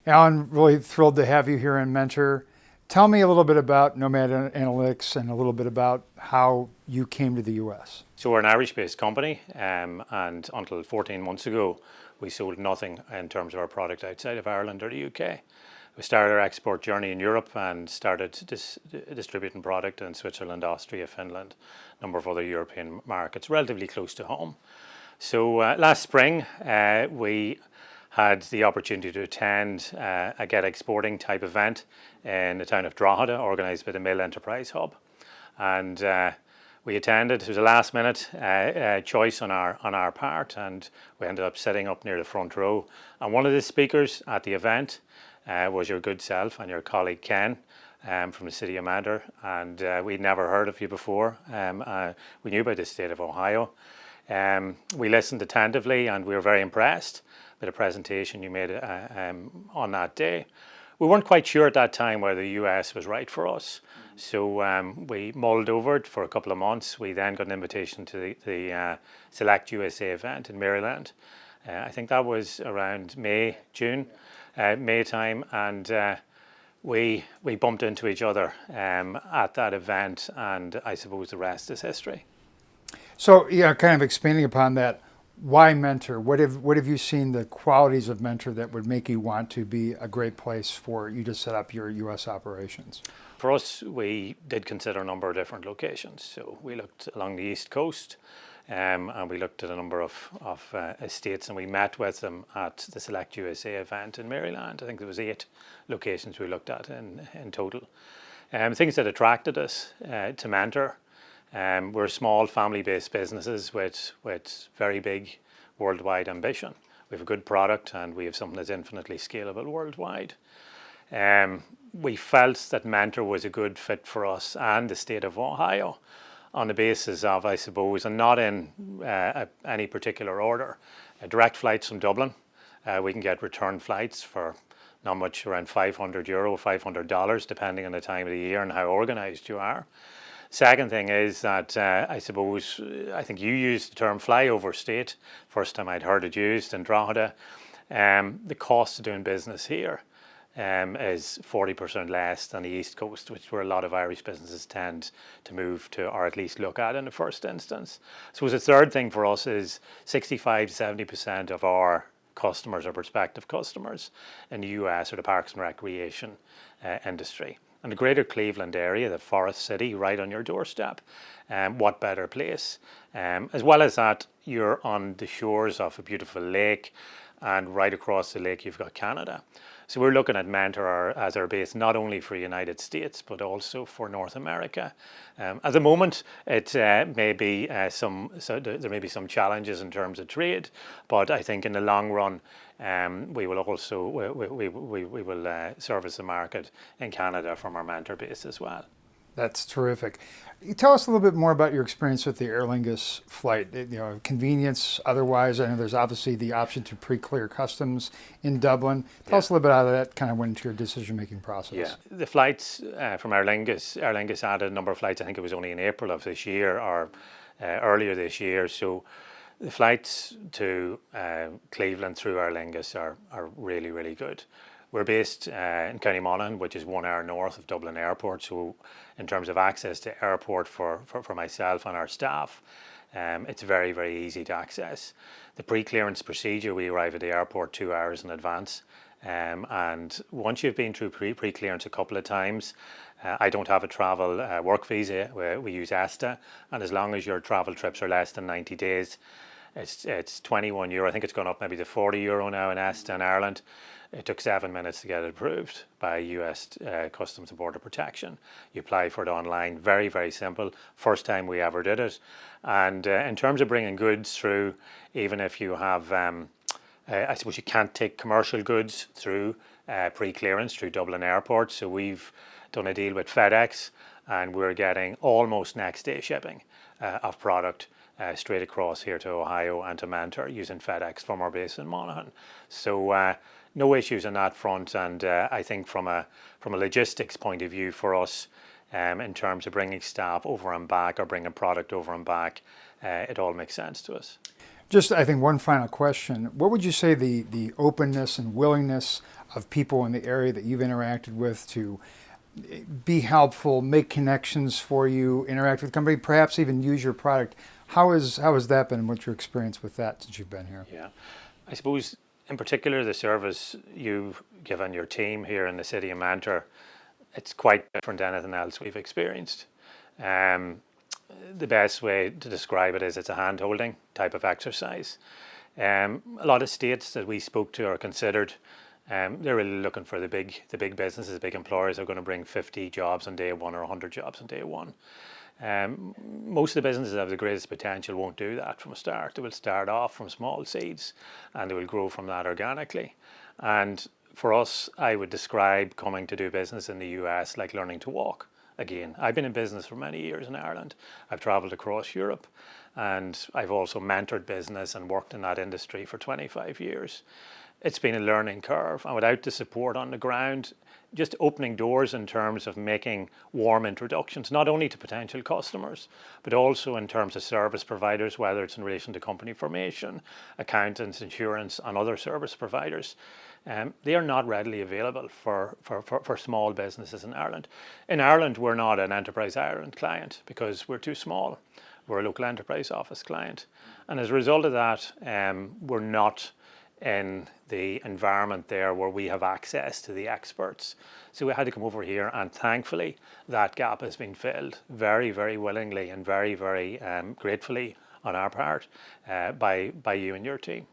Alan, really thrilled to have you here in Mentor. Tell me a little bit about NOMAD Analytics and a little bit about how you came to the US. So we're an Irish-based company, and until 14 months ago, we sold nothing in terms of our product outside of Ireland or the UK. We started our export journey in Europe and started distributing product in Switzerland, Austria, Finland, a number of other European markets, relatively close to home. So last spring, we had the opportunity to attend a Get Exporting type event in the town of Drogheda, organised by the Mill Enterprise Hub. And we attended. It was a last minute choice on our part, and we ended up sitting up near the front row. And one of the speakers at the event was your good self and your colleague Ken from the city of Mantor, and we'd never heard of you before. We knew about the state of Ohio. We listened attentively, and we were very impressed with the presentation you made on that day. We weren't quite sure at that time whether the US was right for us. So we mulled over it for a couple of months. We then got an invitation to the Select USA event in Maryland. I think that was around May time, and we bumped into each other at that event, and I suppose the rest is history. So, yeah, kind of expanding upon that, why Mentor? What have you seen the qualities of Mentor that would make you want to be a great place for you to set up your US operations? For us, we did consider a number of different locations. So we looked along the East Coast, and we looked at a number of estates, and we met with them at the Select USA event in Maryland. I think there was 8 locations we looked at in total. Things that attracted us to Mentor. We're small family-based businesses with very big worldwide ambition. We have a good product, and we have something that's infinitely scalable worldwide. We felt that Mentor was a good fit for us and the state of Ohio on the basis of, I suppose, and not in any particular order, direct flights from Dublin. We can get return flights for not much, around €500, $500, depending on the time of the year and how organised you are. Second thing is that I think you used the term flyover state. First time I'd heard it used in Drogheda. The cost of doing business here is 40% less than the East Coast, which is where a lot of Irish businesses tend to move to, or at least look at in the first instance. So the third thing for us is 65 to 70% of our customers or prospective customers in the US are the parks and recreation industry. And the greater Cleveland area, the Forest City, right on your doorstep. What better place? As well as that, you're on the shores of a beautiful lake, and right across the lake you've got Canada. So we're looking at Mentor as our base, not only for the United States, but also for North America. At the moment, it may be there may be some challenges in terms of trade, but I think in the long run, we will also we will service the market in Canada from our Mentor base as well. That's terrific. Tell us a little bit more about your experience with the Aer Lingus flight. Convenience, otherwise. I know there's obviously the option to pre-clear customs in Dublin. Tell us a little bit how that kind of went into your decision-making process. Yeah, the flights from Aer Lingus added a number of flights. I think it was only in April of this year or earlier this year. So the flights to Cleveland through Aer Lingus are really, really good. We're based in County Monaghan, which is 1 hour north of Dublin Airport. So in terms of access to airport for myself and our staff, it's very, very easy to access. The pre-clearance procedure, we arrive at the airport 2 hours in advance. And once you've been through pre-clearance a couple of times, I don't have a travel work visa. We use ESTA. And as long as your travel trips are less than 90 days, it's €21. I think it's gone up maybe to €40 now in ESTA in Ireland. It took 7 minutes to get it approved by US Customs and Border Protection. You apply for it online, very, very simple. First time we ever did it. And in terms of bringing goods through, even if you have, I suppose you can't take commercial goods through pre-clearance through Dublin Airport. So we've done a deal with FedEx, and we're getting almost next day shipping of product straight across here to Ohio and to Mentor using FedEx from our base in Monaghan. So no issues on that front, and I think from a logistics point of view for us, in terms of bringing staff over and back or bringing product over and back, it all makes sense to us. Just, I think, one final question. What would you say the openness and willingness of people in the area that you've interacted with to be helpful, make connections for you, interact with the company, perhaps even use your product? How has that been? What's your experience with that since you've been here? Yeah, I suppose in particular the service you've given your team here in the city of Manchester, it's quite different than anything else we've experienced. Um, the best way to describe it is it's a hand-holding type of exercise. A lot of states that we spoke to or considered, they're really looking for the big businesses, the big employers are going to bring 50 jobs on day one or 100 jobs on day one. Most of the businesses that have the greatest potential won't do that from a start. They will start off from small seeds and they will grow from that organically. And for us, I would describe coming to do business in the US like learning to walk. Again, I've been in business for many years in Ireland. I've traveled across Europe and I've also mentored business and worked in that industry for 25 years. It's been a learning curve, and without the support on the ground, just opening doors in terms of making warm introductions, not only to potential customers, but also in terms of service providers, whether it's in relation to company formation, accountants, insurance, and other service providers. They are not readily available for small businesses in Ireland. In Ireland, we're not an Enterprise Ireland client because we're too small. We're a local enterprise office client. And as a result of that, we're not in the environment there where we have access to the experts. So we had to come over here, and thankfully that gap has been filled very, very willingly and very, very gratefully on our part by you and your team.